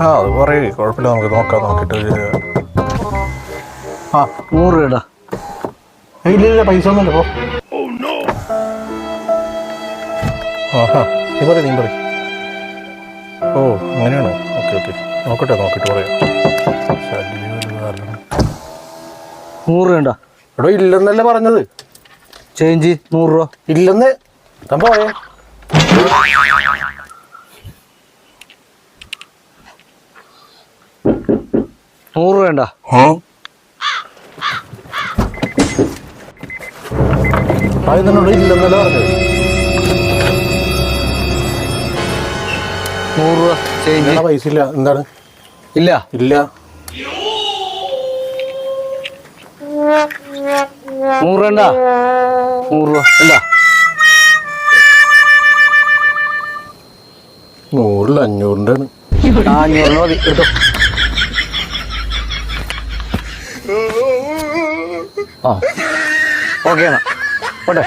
ആ അത് പറയേ, കുഴപ്പമില്ല, നമുക്ക് നോക്കാം. നോക്കിയിട്ട് ആ 100 രൂപ. ഇല്ല പൈസ ഒന്നുമില്ല. പോ. ആഹാ നീ പറയും. ഓ അങ്ങനെയാണോ? ഓക്കെ നോക്കിയിട്ട് പറയാം. 100 രൂപ. എടോ ഇല്ലെന്നല്ലേ പറഞ്ഞത്. ചേഞ്ച് 100 രൂപ. ഇല്ലെന്ന് ഞാൻ പോയേ. 100 രൂപ. അതിനോട് ഇല്ലെന്നല്ലേ പറഞ്ഞത്. 100 രൂപ ചേഞ്ച്. പൈസ ഇല്ല. എന്താണ്? ഇല്ല. 100 രൂപ. 100 രൂപ ഇല്ല. 100 500 ആണ്. 500 മതി, എടുത്തോ. ആ ഓക്കെ എന്നാ പോട്ടെ.